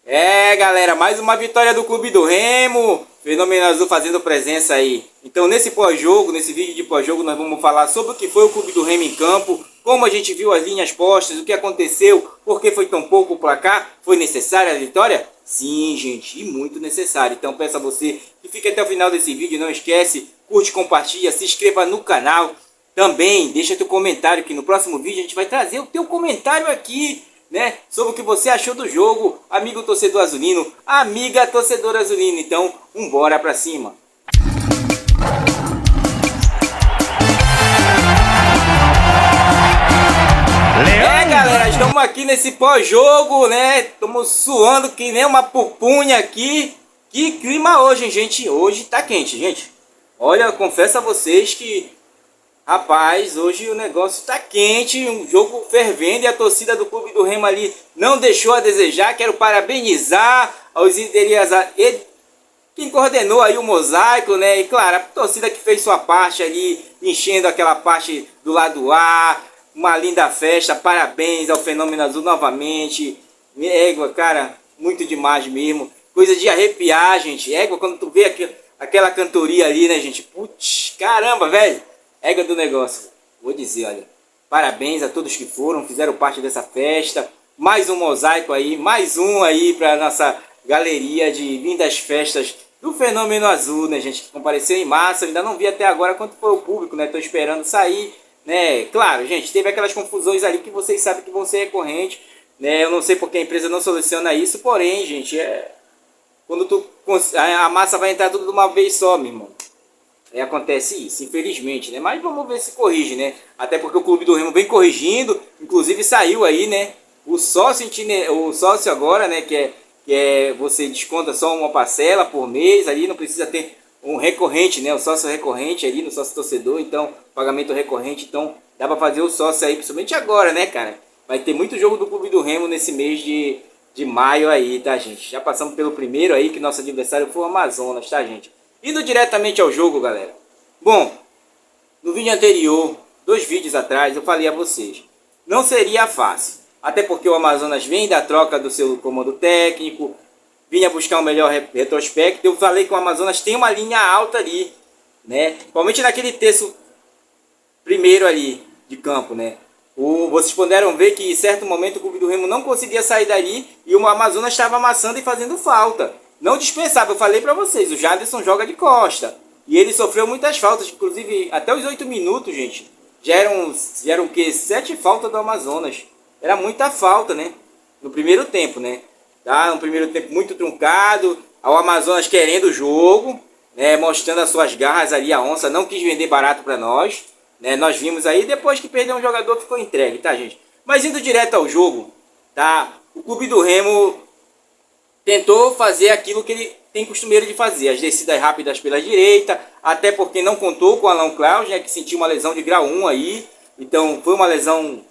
Galera, mais uma vitória do Clube do Remo. Fenômeno Azul fazendo presença aí. Então, nesse pós-jogo, nesse vídeo de pós-jogo, nós vamos falar sobre o que foi o Clube do Remo em campo, como a gente viu as linhas postas, o que aconteceu, por que foi tão pouco o placar, foi necessária a vitória? Sim, gente, e muito necessário. Então, peço a você que fique até o final desse vídeo, não esquece, curte, compartilha, se inscreva no canal. Também deixa teu comentário, que no próximo vídeo a gente vai trazer o teu comentário aqui, né, sobre o que você achou do jogo, amigo torcedor azulino, amiga torcedora azulina. Então, bora pra cima. Galera, estamos aqui nesse pós-jogo, né? Estamos suando que nem uma pupunha aqui. Que clima hoje, hein, gente? Hoje tá quente, gente. Olha, eu confesso a vocês que, rapaz, hoje o negócio tá quente, um jogo fervendo e a torcida do Clube do Remo ali não deixou a desejar. Quero parabenizar aos idealizadores, quem coordenou aí o mosaico, né? E claro, a torcida que fez sua parte ali, enchendo aquela parte do lado A. Uma linda festa, parabéns ao Fenômeno Azul novamente. Égua, cara, muito demais mesmo. Coisa de arrepiar, gente. Égua, quando tu vê aquela cantoria ali, né, gente? Putz, caramba, velho. Égua do negócio. Vou dizer, olha, parabéns a todos que foram, fizeram parte dessa festa. Mais um mosaico aí, mais um aí pra nossa galeria de lindas festas do Fenômeno Azul, né, gente? Que compareceu em massa. Eu ainda não vi até agora quanto foi o público, né? Tô esperando sair. Né? Claro, gente, teve aquelas confusões ali que vocês sabem que vão ser recorrentes, né? Eu não sei porque a empresa não soluciona isso, porém, gente, quando a massa vai entrar tudo de uma vez só, meu irmão. Acontece isso, infelizmente, né? Mas vamos ver se corrige, né? Até porque o Clube do Remo vem corrigindo, inclusive saiu aí, né? O sócio agora, né? Que você desconta só uma parcela por mês, ali não precisa ter um recorrente, né? O sócio recorrente ali no sócio torcedor, então, pagamento recorrente, então dá pra fazer o sócio aí, principalmente agora, né, cara? Vai ter muito jogo do Clube do Remo nesse mês de maio aí, tá, gente? Já passamos pelo primeiro aí, que nosso adversário foi o Amazonas, tá, gente? Indo diretamente ao jogo, galera. Bom, no vídeo anterior, 2 vídeos atrás, eu falei a vocês, não seria fácil. Até porque o Amazonas vem da troca do seu comando técnico, vinha buscar um melhor retrospecto. Eu falei que o Amazonas tem uma linha alta ali, né? Principalmente naquele terço primeiro ali de campo, né? Vocês puderam ver que em certo momento o Clube do Remo não conseguia sair dali e o Amazonas estava amassando e fazendo falta. Não dispensava, eu falei para vocês, o Jaderson joga de costa. E ele sofreu muitas faltas, inclusive até os 8 minutos, gente. Já eram o quê? 7 faltas do Amazonas. Era muita falta, né? No primeiro tempo, né? Tá? Um primeiro tempo muito truncado, ao Amazonas querendo o jogo, né? Mostrando as suas garras ali, a onça não quis vender barato para nós, né? Nós vimos aí, depois que perdeu um jogador ficou entregue, tá, gente? Mas indo direto ao jogo, tá? O Clube do Remo tentou fazer aquilo que ele tem costumeiro de fazer, as descidas rápidas pela direita, até porque não contou com o Alan Klaus, né? Que sentiu uma lesão de grau 1 aí, então foi uma lesão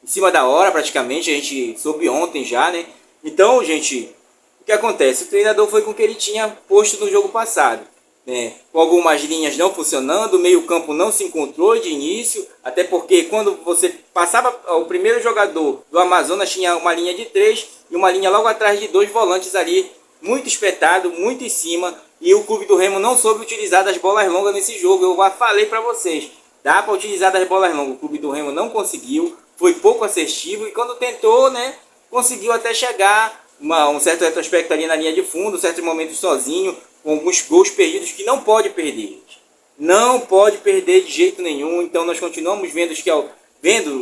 em cima da hora praticamente, a gente soube ontem já, né? Então, gente, o que acontece? O treinador foi com o que ele tinha posto no jogo passado, né? Com algumas linhas não funcionando, o meio-campo não se encontrou de início, até porque quando você passava o primeiro jogador do Amazonas tinha uma linha de 3 e uma linha logo atrás de 2 volantes ali, muito espetado, muito em cima, e o Clube do Remo não soube utilizar das bolas longas nesse jogo. Eu já falei para vocês, dá para utilizar das bolas longas, o Clube do Remo não conseguiu, foi pouco assertivo e quando tentou, né? Conseguiu até chegar um certo retrospecto ali na linha de fundo, certos momentos sozinho, com alguns gols perdidos que não pode perder. Não pode perder de jeito nenhum. Então nós continuamos vendo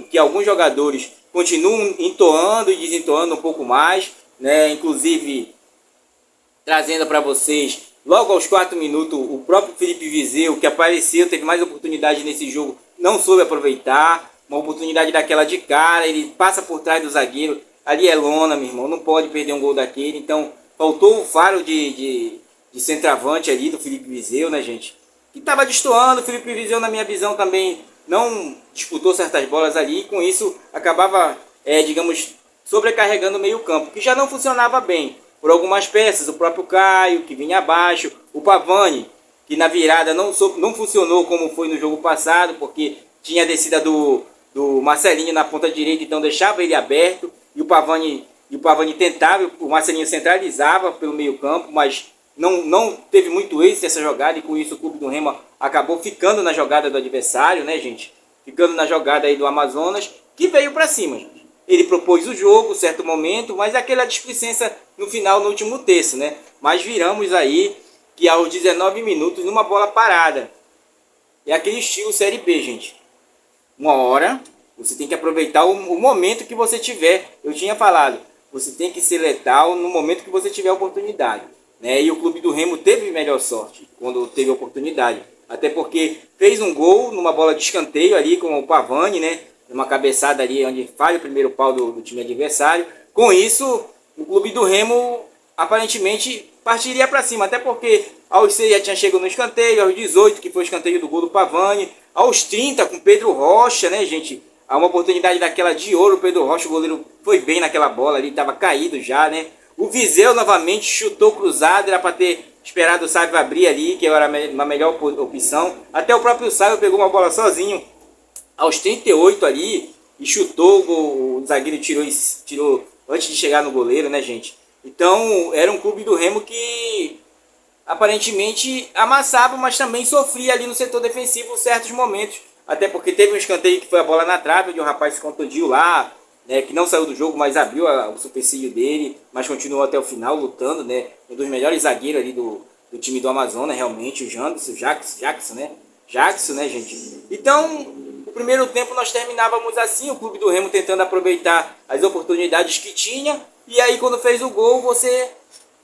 que alguns jogadores continuam entoando e desentoando um pouco mais, né? Inclusive trazendo para vocês, logo aos 4 minutos, o próprio Felipe Viseu, que apareceu, teve mais oportunidade nesse jogo, não soube aproveitar. Uma oportunidade daquela de cara, ele passa por trás do zagueiro. Ali é lona, meu irmão, não pode perder um gol daquele. Então, faltou o faro de centroavante ali do Felipe Viseu, né, gente? Que estava destoando. O Felipe Viseu, na minha visão, também não disputou certas bolas ali. E com isso, acabava, digamos, sobrecarregando o meio campo, que já não funcionava bem. Por algumas peças, o próprio Caio, que vinha abaixo. O Pavani, que na virada não funcionou como foi no jogo passado, porque tinha a descida do Marcelinho na ponta direita, então deixava ele aberto. E o Pavani e o Pavani tentava, o Marcelinho centralizava pelo meio campo, mas não teve muito êxito essa jogada, e com isso o clube do Remo acabou ficando na jogada do adversário, né, gente? Ficando na jogada aí do Amazonas, que veio para cima, gente. Ele propôs o jogo, certo momento, mas aquela displicência no final, no último terço, né? Mas viramos aí que aos 19 minutos, numa bola parada. É aquele estilo Série B, gente. Uma hora, você tem que aproveitar o momento que você tiver. Eu tinha falado, você tem que ser letal no momento que você tiver a oportunidade, né? E o clube do Remo teve melhor sorte quando teve a oportunidade. Até porque fez um gol numa bola de escanteio ali com o Pavani, né? Uma cabeçada ali onde falha o primeiro pau do time adversário. Com isso, o clube do Remo aparentemente partiria para cima. Até porque aos 6 já tinha chegado no escanteio, aos 18, que foi o escanteio do gol do Pavani, aos 30 com Pedro Rocha, né, gente? Há uma oportunidade daquela de ouro, o Pedro Rocha, o goleiro foi bem naquela bola ali, estava caído já, né? O Viseu novamente chutou cruzado, era para ter esperado o Sávio abrir ali, que era uma melhor opção. Até o próprio Sávio pegou uma bola sozinho aos 38 ali e chutou, o zagueiro tirou antes de chegar no goleiro, né, gente? Então era um clube do Remo que aparentemente amassava, mas também sofria ali no setor defensivo em certos momentos. Até porque teve um escanteio que foi a bola na trave, onde o rapaz se contundiu lá, né, que não saiu do jogo, mas abriu o supercílio dele, mas continuou até o final lutando, né? Um dos melhores zagueiros ali do time do Amazonas, realmente, o Jackson, né? Jackson, né, gente? Então, o primeiro tempo nós terminávamos assim, o clube do Remo tentando aproveitar as oportunidades que tinha, e aí quando fez o gol, você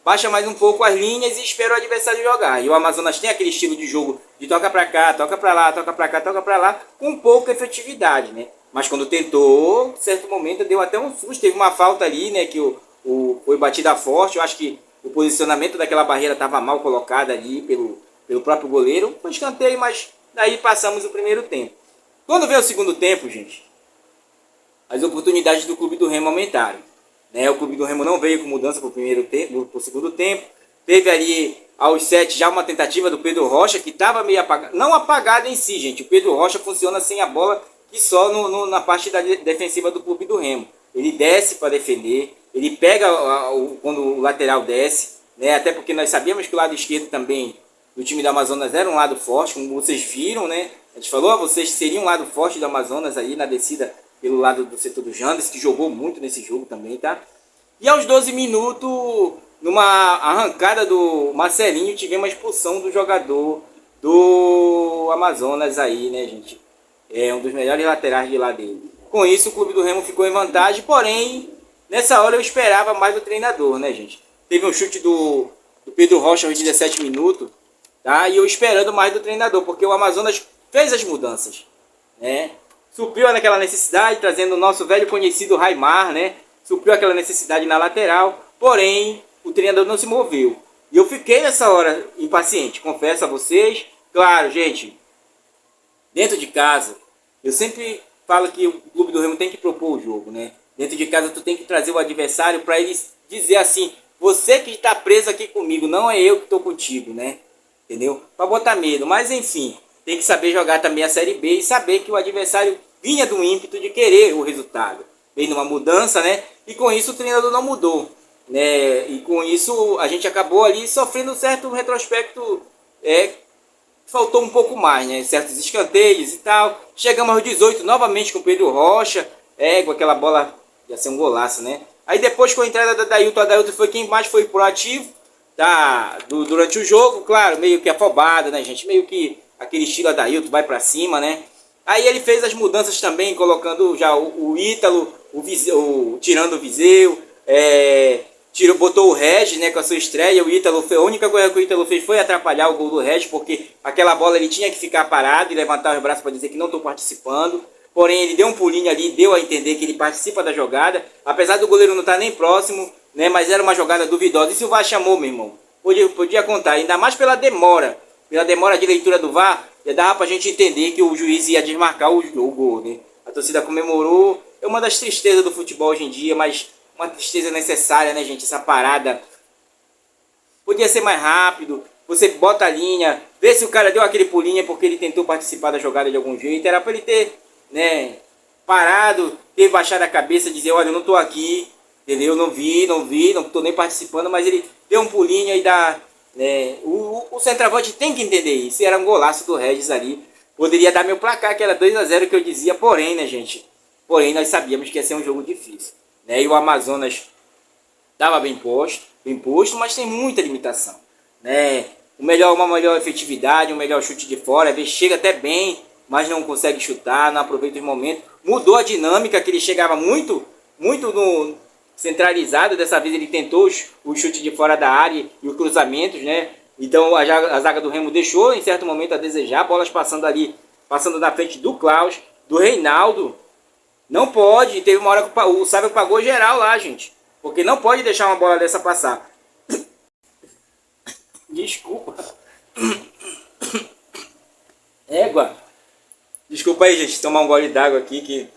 baixa mais um pouco as linhas e espera o adversário jogar. E o Amazonas tem aquele estilo de jogo de toca pra cá, toca pra lá, toca pra cá, toca pra lá, com pouca efetividade, né? Mas quando tentou, em certo momento deu até um susto, teve uma falta ali, né, que foi batida forte. Eu acho que o posicionamento daquela barreira estava mal colocado ali pelo próprio goleiro. Foi escanteio, mas daí passamos o primeiro tempo. Quando veio o segundo tempo, gente, as oportunidades do clube do Remo aumentaram, né? O clube do Remo não veio com mudança para o segundo tempo. Teve ali aos 7 já uma tentativa do Pedro Rocha, que estava meio apagado. Não apagado em si, gente. O Pedro Rocha funciona sem a bola e só na parte defensiva do clube do Remo. Ele desce para defender, ele pega quando o lateral desce, né? Até porque nós sabíamos que o lado esquerdo também do time do Amazonas era um lado forte, como vocês viram, né? A gente falou, vocês seriam um lado forte do Amazonas aí na descida pelo lado do setor do Jandes, que jogou muito nesse jogo também, tá? E aos 12 minutos, numa arrancada do Marcelinho, tivemos uma expulsão do jogador do Amazonas aí, né, gente? É um dos melhores laterais de lá dele. Com isso, o clube do Remo ficou em vantagem, porém, nessa hora eu esperava mais do treinador, né, gente? Teve um chute do Pedro Rocha aos 17 minutos, tá? E eu esperando mais do treinador, porque o Amazonas fez as mudanças, né? Supriu naquela necessidade, trazendo o nosso velho conhecido Raimar, né? Supriu aquela necessidade na lateral, porém, o treinador não se moveu. E eu fiquei nessa hora impaciente, confesso a vocês. Claro, gente, dentro de casa, eu sempre falo que o clube do Remo tem que propor o jogo, né? Dentro de casa tu tem que trazer o adversário para ele dizer assim, você que está preso aqui comigo, não é eu que estou contigo, né? Entendeu? Para botar medo, mas enfim, tem que saber jogar também a Série B e saber que o adversário vinha do ímpeto de querer o resultado. Veio numa mudança, né? E com isso o treinador não mudou, né? E com isso a gente acabou ali sofrendo um certo retrospecto, faltou um pouco mais, né? Certos escanteios e tal. Chegamos aos 18 novamente com o Pedro Rocha, com aquela bola, ia ser um golaço, né? Aí depois com a entrada da Adailton, o Adailton foi quem mais foi proativo, tá? Durante o jogo, claro, meio que afobado, né, gente? Meio que aquele estilo Adailton, vai pra cima, né? Aí ele fez as mudanças também, colocando já o Ítalo, tirando o Viseu, botou o Regis, né, com a sua estreia. O Ítalo, a única coisa que o Ítalo fez foi atrapalhar o gol do Regis, porque aquela bola ele tinha que ficar parado e levantar os braços para dizer que não estou participando. Porém, ele deu um pulinho ali, deu a entender que ele participa da jogada, apesar do goleiro não estar nem próximo, né, mas era uma jogada duvidosa. E se o VAR chamou, meu irmão, podia contar, ainda mais pela demora de leitura do VAR, já dava pra gente entender que o juiz ia desmarcar o gol, né? A torcida comemorou. É uma das tristezas do futebol hoje em dia, mas uma tristeza necessária, né, gente? Essa parada podia ser mais rápido. Você bota a linha, vê se o cara deu aquele pulinho porque ele tentou participar da jogada de algum jeito. Era pra ele ter, né, parado, ter baixado a cabeça, dizer, olha, eu não tô aqui, entendeu? Não tô nem participando, mas ele deu um pulinho e dá, né? O centroavante tem que entender isso. Era um golaço do Regis ali. Poderia dar meu placar, que era 2-0 que eu dizia, porém, né, gente? Porém, nós sabíamos que ia ser um jogo difícil, né? E o Amazonas estava bem posto, mas tem muita limitação, né? Uma melhor efetividade, um melhor chute de fora, às vezes chega até bem, mas não consegue chutar, não aproveita os momentos. Mudou a dinâmica, que ele chegava muito no centralizado, dessa vez ele tentou o chute de fora da área e os cruzamentos, né? Então a zaga do Remo deixou em certo momento a desejar, bolas passando ali, passando na frente do Klaus, do Reinaldo. Não pode, teve uma hora que o Sávio pagou geral lá, gente. Porque não pode deixar uma bola dessa passar. Desculpa. Égua. Desculpa aí, gente, tomar um gole d'água aqui que...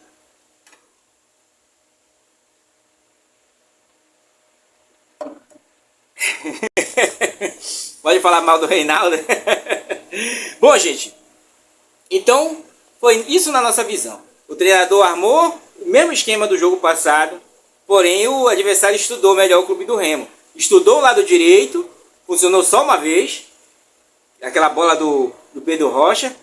Pode falar mal do Reinaldo. Bom, gente, então foi isso na nossa visão. O treinador armou o mesmo esquema do jogo passado, porém o adversário estudou melhor o clube do Remo. Estudou o lado direito, funcionou só uma vez, aquela bola do Pedro Rocha,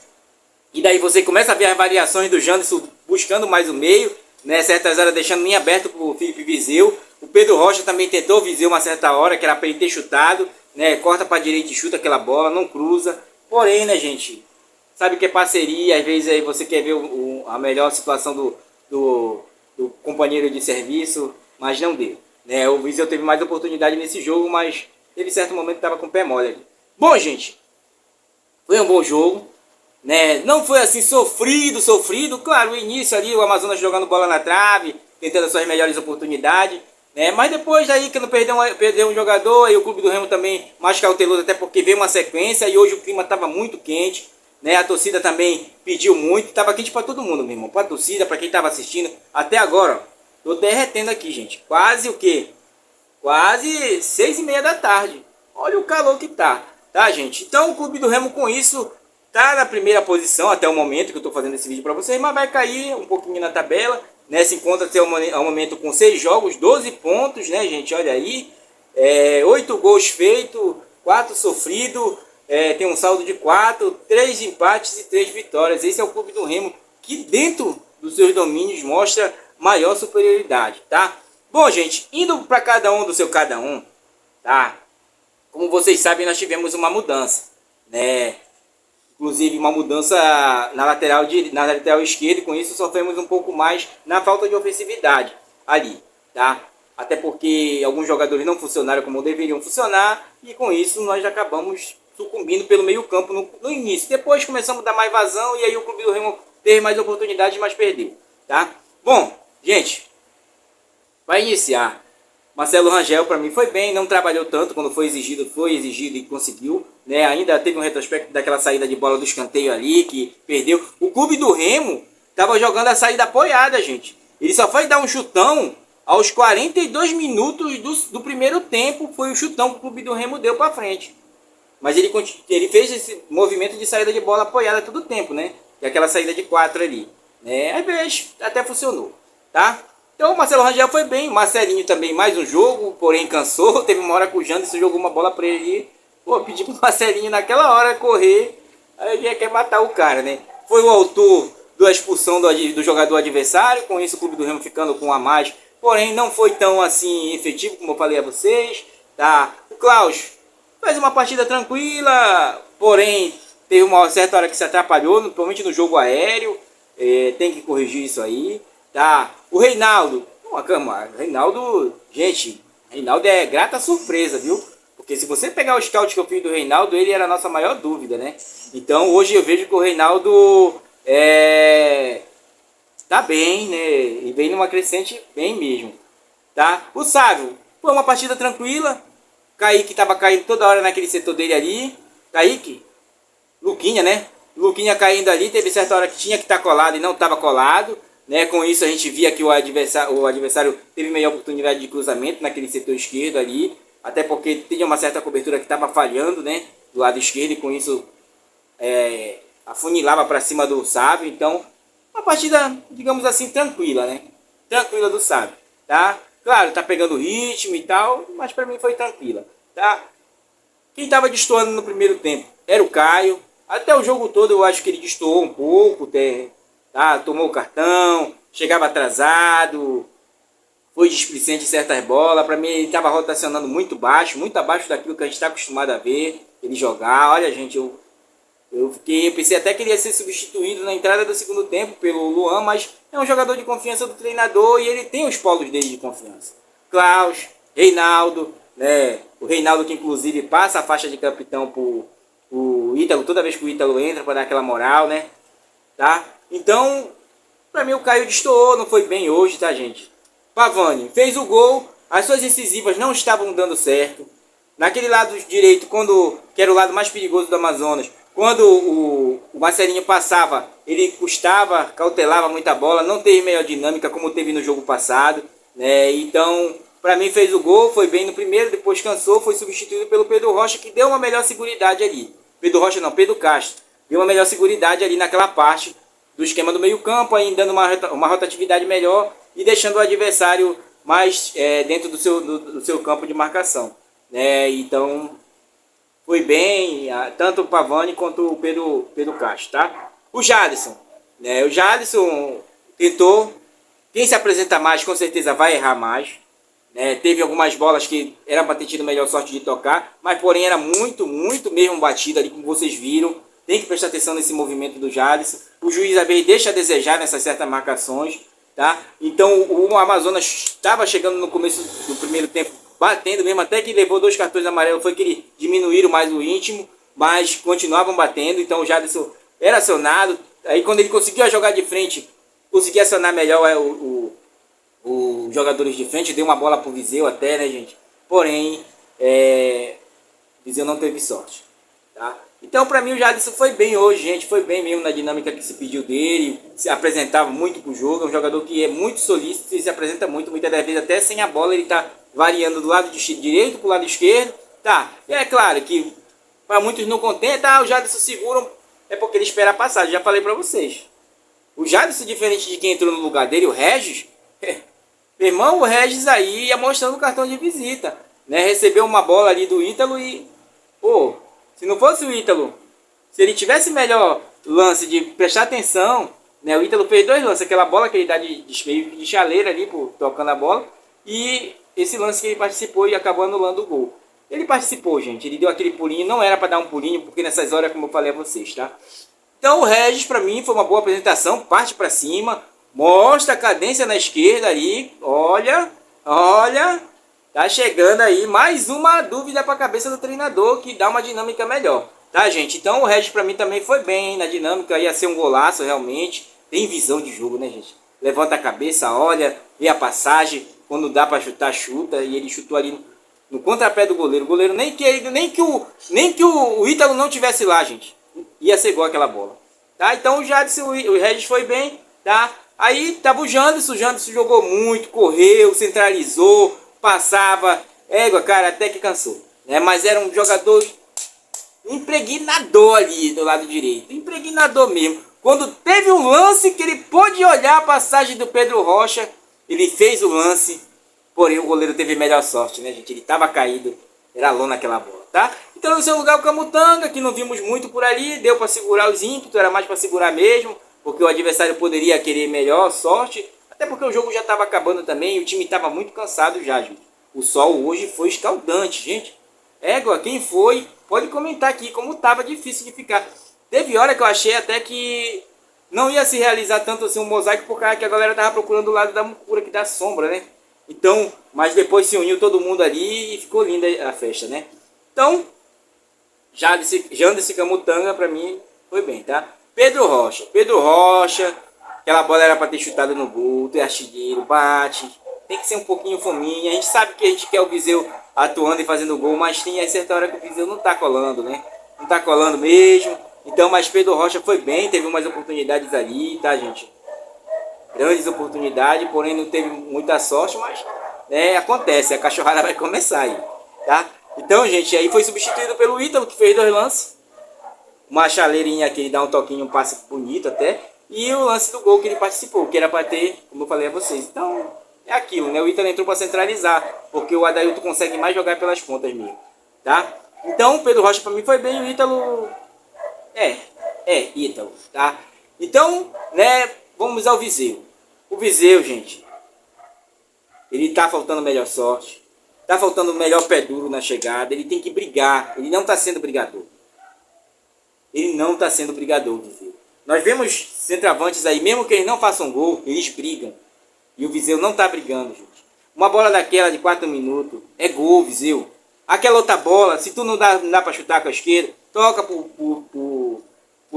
e daí você começa a ver as variações do Janderson buscando mais o meio, né, certas horas deixando linha aberta para o Felipe Viseu. O Pedro Rocha também tentou o Viseu uma certa hora, que era para ele ter chutado, né, corta para a direita e chuta aquela bola, não cruza. Porém, né, gente, sabe que é parceria, às vezes aí você quer ver a melhor situação do companheiro de serviço, mas não deu, né? O Viseu teve mais oportunidade nesse jogo, mas teve certo momento que estava com o pé mole ali. Bom, gente, foi um bom jogo, né? Não foi assim sofrido, claro, o início ali, o Amazonas jogando bola na trave, tentando as suas melhores oportunidades, né? Mas depois daí que não perdeu um jogador, aí o clube do Remo também mais cauteloso, até porque veio uma sequência e hoje o clima estava muito quente, né? A torcida também pediu muito, estava quente para todo mundo, meu irmão, para a torcida, para quem estava assistindo. Até agora, ó, tô derretendo aqui, gente. Quase o quê? Quase 6:30 da tarde. Olha o calor que tá, gente? Então o clube do Remo com isso tá na primeira posição até o momento que eu tô fazendo esse vídeo para vocês, mas vai cair um pouquinho na tabela, né? Se encontra até o momento com 6 jogos, 12 pontos, né, gente? Olha aí, 8 gols feitos, 4 sofridos, tem um saldo de 4, 3 empates e 3 vitórias. Esse é o clube do Remo que dentro dos seus domínios mostra maior superioridade, tá? Bom, gente, indo para cada um do seu cada um, tá? Como vocês sabem, nós tivemos uma mudança, né? Inclusive uma mudança na lateral esquerda, e com isso sofremos um pouco mais na falta de ofensividade ali, tá? Até porque alguns jogadores não funcionaram como deveriam funcionar, e com isso nós acabamos sucumbindo pelo meio campo no início. Depois começamos a dar mais vazão, e aí o clube do Remo teve mais oportunidades, mas perdeu, tá? Bom, gente, vai iniciar. Marcelo Rangel para mim foi bem, não trabalhou tanto quando foi exigido e conseguiu, né? Ainda teve um retrospecto daquela saída de bola do escanteio ali que perdeu. O clube do Remo estava jogando a saída apoiada, gente. Ele só foi dar um chutão aos 42 minutos do primeiro tempo, foi o chutão que o clube do Remo deu para frente. Mas ele fez esse movimento de saída de bola apoiada todo o tempo, né? Que é aquela saída de 4 ali, né? Às vezes até funcionou, tá? Então o Marcelo Rangel foi bem, o Marcelinho também mais um jogo, porém cansou. Teve uma hora que o Janderson jogou uma bola para ele. Pô, pedi pro Marcelinho naquela hora correr, aí ele quer matar o cara, né? Foi o autor da expulsão do jogador adversário, com isso o clube do Remo ficando com um a mais. Porém não foi tão assim efetivo como eu falei a vocês, tá? O Klaus fez uma partida tranquila, porém teve uma certa hora que se atrapalhou, principalmente no jogo aéreo. Tem que corrigir isso aí, tá? O Reinaldo, gente, Reinaldo é grata surpresa, viu? Porque se você pegar o scout que eu fiz do Reinaldo, ele era a nossa maior dúvida, né? Então hoje eu vejo que o Reinaldo tá bem, né? E vem numa crescente bem mesmo, tá? O Sávio, foi uma partida tranquila. Kaique tava caindo toda hora naquele setor dele ali. Kaique, Luquinha, né? Luquinha caindo ali, teve certa hora que tinha que estar colado e não estava colado, né? Com isso a gente via que o adversário teve melhor oportunidade de cruzamento naquele setor esquerdo ali, até porque tinha uma certa cobertura que estava falhando, né? Do lado esquerdo, e com isso afunilava para cima do Sávio. Então, uma partida, digamos assim, tranquila, né? Tranquila do Sávio, tá? Claro, tá pegando ritmo e tal, mas para mim foi tranquila, tá? Quem tava destoando no primeiro tempo era o Caio. Até o jogo todo eu acho que ele destoou um pouco, tá? Tomou o cartão, chegava atrasado, foi displicente em certas bolas. Para mim ele estava rotacionando muito baixo, muito abaixo daquilo que a gente está acostumado a ver ele jogar. Olha, gente, eu pensei até que ele ia ser substituído na entrada do segundo tempo pelo Luan, mas é um jogador de confiança do treinador e ele tem os polos dele de confiança. Klaus, Reinaldo, né? O Reinaldo que inclusive passa a faixa de capitão pro Ítalo, toda vez que o Ítalo entra para dar aquela moral, né? Tá? Então, para mim o Caio destoou, não foi bem hoje, tá, gente? Pavani fez o gol, as suas incisivas não estavam dando certo. Naquele lado direito, que era o lado mais perigoso do Amazonas, quando o Marcelinho passava, ele cautelava muita bola, não teve melhor dinâmica como teve no jogo passado, né? Então, para mim fez o gol, foi bem no primeiro, depois cansou, foi substituído pelo Pedro Rocha, que deu uma melhor seguridade ali. Pedro Rocha não, Pedro Castro. Deu uma melhor seguridade ali naquela parte do esquema do meio campo, aí dando uma rotatividade melhor e deixando o adversário mais dentro do seu campo de marcação. Então, foi bem, tanto o Pavani quanto o Pedro Castro, tá? O Jadson, né? O Jadson tentou, quem se apresenta mais com certeza vai errar mais, né? Teve algumas bolas que era para ter tido melhor sorte de tocar, mas porém era muito, muito mesmo batido ali, como vocês viram. Tem que prestar atenção nesse movimento do Jadson. O juiz também deixa a desejar nessas certas marcações, tá? Então o Amazonas estava chegando no começo do primeiro tempo batendo mesmo, até que levou 2 cartões amarelos, foi que eles diminuíram mais o íntimo, mas continuavam batendo. Então o Jadson era acionado, aí quando ele conseguiu jogar de frente, conseguia acionar melhor os jogadores de frente, deu uma bola pro Viseu até, né, gente? Porém, Viseu não teve sorte, tá? Então, para mim, o Jadson foi bem hoje, gente. Foi bem mesmo na dinâmica que se pediu dele. Se apresentava muito pro jogo. É um jogador que é muito solícito e se apresenta muito. Muitas das vezes, até sem a bola, ele tá variando do lado direito pro lado esquerdo. Tá, e é claro que para muitos não contenta, o Jadson segura, é porque ele espera a passagem. Já falei para vocês. O Jadson, diferente de quem entrou no lugar dele, o Regis... Meu irmão, o Regis aí ia mostrando o cartão de visita, né? Recebeu uma bola ali do Ítalo e... Pô, se não fosse o Ítalo, se ele tivesse melhor lance de prestar atenção, né? O Ítalo fez 2 lances, aquela bola que ele dá de chaleira ali, tocando a bola, e esse lance que ele participou e acabou anulando o gol. Ele participou, gente, ele deu aquele pulinho, não era para dar um pulinho, porque nessas horas, como eu falei a vocês, tá? Então o Regis, para mim, foi uma boa apresentação, parte para cima, mostra a cadência na esquerda ali, olha, tá chegando aí mais uma dúvida para a cabeça do treinador, que dá uma dinâmica melhor, tá, gente? Então o Regis para mim também foi bem na dinâmica, ia ser um golaço realmente, tem visão de jogo, né, gente? Levanta a cabeça, olha, vê a passagem, quando dá para chutar, chuta, e ele chutou ali no contrapé do goleiro. O goleiro nem que o Ítalo não tivesse lá, gente, ia ser igual aquela bola, tá? Então o Jadson, o Regis foi bem, tá? Aí tava o Janderson jogou muito, correu, centralizou, passava, cara, até que cansou, né? Mas era um jogador impregnador ali do lado direito, impregnador mesmo. Quando teve um lance que ele pôde olhar a passagem do Pedro Rocha, ele fez o lance, porém o goleiro teve melhor sorte, né, gente? Ele tava caído, era lona aquela bola, tá? Então no seu lugar o Camutanga, que não vimos muito por ali, deu para segurar os ímpetos, era mais para segurar mesmo, porque o adversário poderia querer melhor sorte, até porque o jogo já estava acabando também e o time estava muito cansado já, gente. O sol hoje foi escaldante, gente. Quem foi, pode comentar aqui como estava difícil de ficar. Teve hora que eu achei até que não ia se realizar tanto assim um mosaico, por causa que a galera tava procurando o lado da mucura, que dá sombra, né? Então, mas depois se uniu todo mundo ali e ficou linda a festa, né? Então, Janderson Camutanga pra mim foi bem, tá? Pedro Rocha, aquela bola era para ter chutado no gol, ter artilheiro, bate, tem que ser um pouquinho fominha. A gente sabe que a gente quer o Viseu atuando e fazendo gol, mas tem a certa hora que o Viseu não tá colando, né? Não tá colando mesmo. Então, mas Pedro Rocha foi bem, teve umas oportunidades ali, tá, gente? Grandes oportunidades, porém não teve muita sorte, mas acontece, a cachorrada vai começar aí, tá? Então, gente, aí foi substituído pelo Ítalo, que fez 2 lances. Uma chaleirinha que ele dá um toquinho, um passe bonito até. E o lance do gol que ele participou, que era para ter, como eu falei a vocês. Então, é aquilo, né? O Ítalo entrou para centralizar, porque o Adailton consegue mais jogar pelas pontas mesmo, tá? Então, o Pedro Rocha para mim foi bem, o Ítalo Ítalo, tá? Então, né, vamos ao Viseu. O Viseu, gente, ele tá faltando melhor sorte, tá faltando melhor pé duro na chegada, ele tem que brigar, ele não tá sendo brigador. Ele não tá sendo brigador, Viseu. Nós vemos centroavantes aí, mesmo que eles não façam gol, eles brigam. E o Viseu não tá brigando, gente. Uma bola daquela de 4 minutos é gol, Viseu. Aquela outra bola, se tu não dá pra chutar com a esquerda, toca pro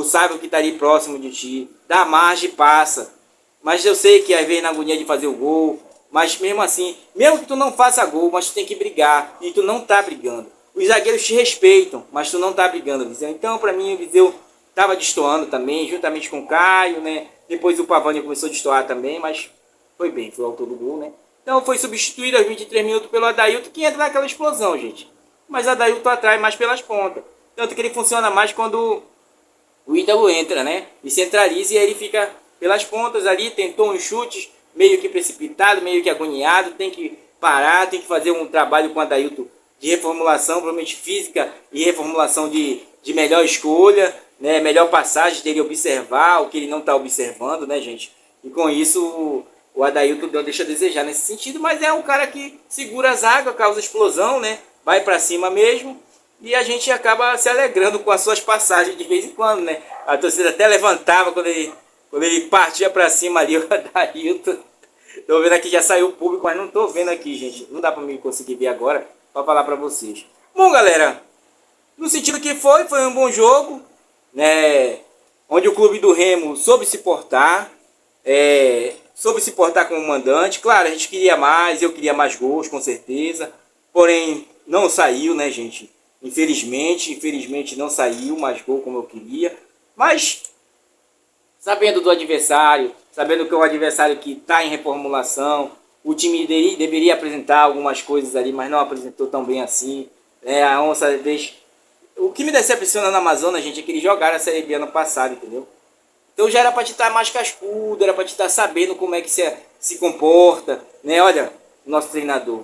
Sábio que tá ali próximo de ti. Dá margem e passa. Mas eu sei que às vezes na agonia de fazer o gol, mas mesmo assim, mesmo que tu não faça gol, mas tu tem que brigar. E tu não tá brigando. Os zagueiros te respeitam, mas tu não tá brigando, Viseu. Então, pra mim, o Viseu tava destoando também, juntamente com o Caio, né? Depois o Pavani começou a destoar também, mas foi bem, foi o autor do gol, né? Então foi substituído aos 23 minutos pelo Adailton, que entra naquela explosão, gente. Mas o Adailton atrai mais pelas pontas. Tanto que ele funciona mais quando o Ítalo entra, né? E centraliza e aí ele fica pelas pontas ali, tentou uns chutes, meio que precipitado, meio que agoniado, tem que parar, tem que fazer um trabalho com o Adailton de reformulação, provavelmente física e reformulação de melhor escolha, né? Melhor passagem dele observar o que ele não está observando, né, gente? E com isso o Adailton deixa a desejar nesse sentido, mas é um cara que segura a zaga, causa explosão, né? Vai para cima mesmo. E a gente acaba se alegrando com as suas passagens de vez em quando, né? A torcida até levantava quando ele partia para cima ali, o Adailton. Tô vendo aqui, já saiu o público, mas não tô vendo aqui, gente. Não dá para mim conseguir ver agora para falar para vocês. Bom, galera, no sentido que foi um bom jogo, né? Onde o clube do Remo soube se portar, como mandante. Claro, a gente queria mais, eu queria mais gols, com certeza. Porém, não saiu, né, gente? Infelizmente não saiu mais gol como eu queria. Mas, sabendo do adversário, sabendo que é um adversário que está em reformulação, o time deveria apresentar algumas coisas ali, mas não apresentou tão bem assim. A Onça deixa... O que me decepciona na Amazonas, gente, é que eles jogaram a Série B ano passado, entendeu? Então já era para te estar mais cascudo, era para te estar sabendo como é que se comporta, né? Olha, nosso treinador.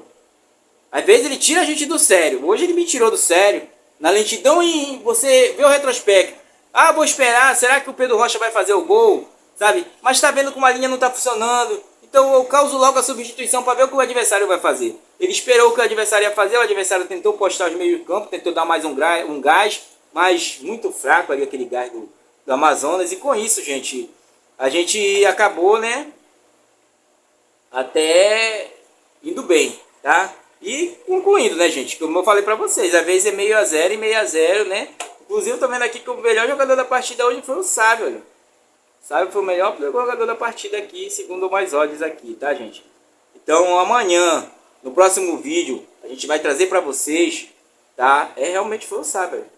Às vezes ele tira a gente do sério. Hoje ele me tirou do sério. Na lentidão e você vê o retrospecto. Ah, vou esperar, será que o Pedro Rocha vai fazer o gol? Sabe? Mas tá vendo como a linha não tá funcionando. Então eu causo logo a substituição para ver o que o adversário vai fazer. Ele esperou o que o adversário ia fazer, o adversário tentou postar os meios de campo, tentou dar mais um gás, mas muito fraco ali aquele gás do Amazonas. E com isso, gente, a gente acabou, né, até indo bem, tá? E concluindo, né, gente, como eu falei pra vocês, às vezes é meio a zero e meio a zero, né? Inclusive eu tô vendo aqui que o melhor jogador da partida hoje foi o Sábio, olha. O Sábio foi o melhor jogador da partida aqui, segundo mais odds aqui, tá, gente? Então amanhã, no próximo vídeo, a gente vai trazer pra vocês, tá? Realmente foi o Sábio, olha.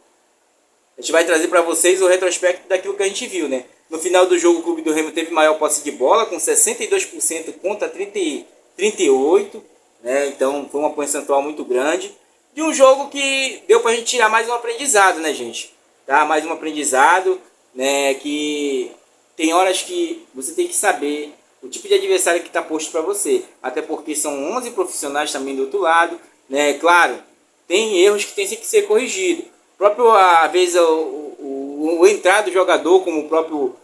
A gente vai trazer para vocês o retrospecto daquilo que a gente viu, né? No final do jogo, o Clube do Remo teve maior posse de bola, com 62% contra 38%, né? Então, foi uma percentual muito grande. De um jogo que deu para a gente tirar mais um aprendizado, né, gente? Tá? Mais um aprendizado, né? Que tem horas que você tem que saber o tipo de adversário que está posto para você. Até porque são 11 profissionais também do outro lado, né? Claro, tem erros que tem que ser corrigidos. Próprio, às vezes, o entrar do jogador, como o próprio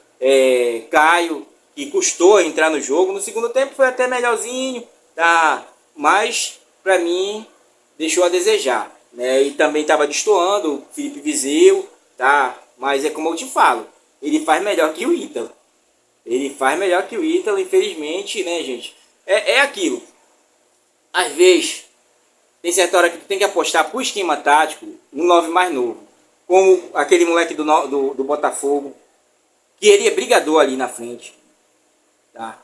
Caio, que custou entrar no jogo. No segundo tempo foi até melhorzinho, tá? Mas, para mim, deixou a desejar, né? E também estava destoando o Felipe Viseu, tá? Mas é como eu te falo, ele faz melhor que o Ítalo. Ele faz melhor que o Ítalo, infelizmente, né, gente? É aquilo. Às vezes... Tem certa hora que tu tem que apostar pro esquema tático um 9 mais novo. Como aquele moleque do Botafogo, que ele é brigador ali na frente. Tá?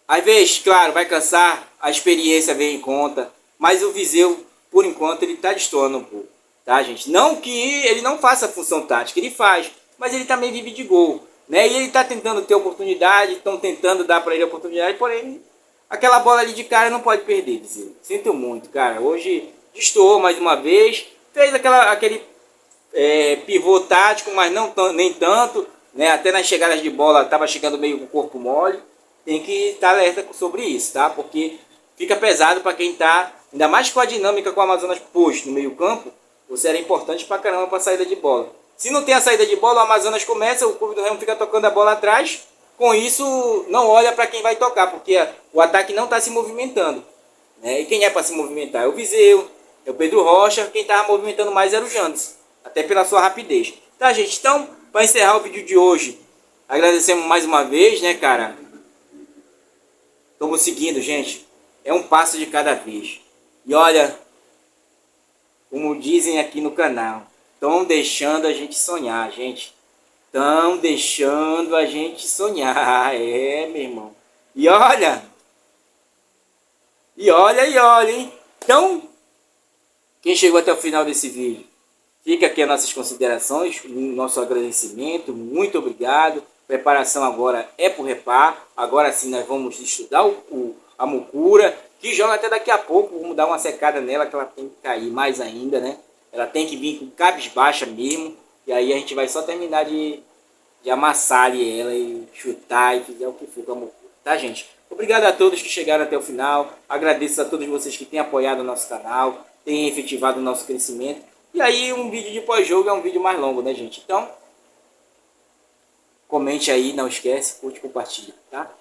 Às vezes, claro, vai cansar, a experiência vem em conta. Mas o Viseu, por enquanto, ele tá destoando um pouco. Tá, gente? Não que ele não faça a função tática, ele faz. Mas ele também vive de gol. Né? E ele tá tentando ter oportunidade, estão tentando dar para ele a oportunidade, porém... Aquela bola ali de cara não pode perder, Viseu. Sinto muito, cara. Hoje destoou mais uma vez. Fez aquele pivô tático, mas não nem tanto. Né? Até nas chegadas de bola estava chegando meio com o corpo mole. tem que estar alerta sobre isso, tá? Porque fica pesado para quem tá, ainda mais com a dinâmica com o Amazonas posto no meio campo, você era importante pra caramba para saída de bola. Se não tem a saída de bola, o Amazonas começa, o clube do Remo fica tocando a bola atrás, com isso não olha para quem vai tocar, porque o ataque não está se movimentando, né? E quem é para se movimentar? É o Viseu, é o Pedro Rocha, quem estava movimentando mais era o Jandes, até pela sua rapidez. Tá, gente? Então, para encerrar o vídeo de hoje, agradecemos mais uma vez, né, cara? Estamos seguindo, gente. É um passo de cada vez. E olha, como dizem aqui no canal, estão deixando a gente sonhar, gente. Estão deixando a gente sonhar. É, meu irmão. E olha, e olha, hein? Então, quem chegou até o final desse vídeo, fica aqui as nossas considerações, o nosso agradecimento, muito obrigado. Preparação agora é pro Repar. Agora sim nós vamos estudar a Mucura, que joga até daqui a pouco. Vamos dar uma secada nela, que ela tem que cair mais ainda, né? Ela tem que vir com cabisbaixa mesmo. E aí a gente vai só terminar de amassar ali ela e chutar e fizer o que for com a Mucura. Tá, gente? Obrigado a todos que chegaram até o final. Agradeço a todos vocês que têm apoiado o nosso canal, têm efetivado o nosso crescimento. E aí um vídeo de pós-jogo é um vídeo mais longo, né, gente? Então, comente aí, não esquece, curte e compartilha, tá?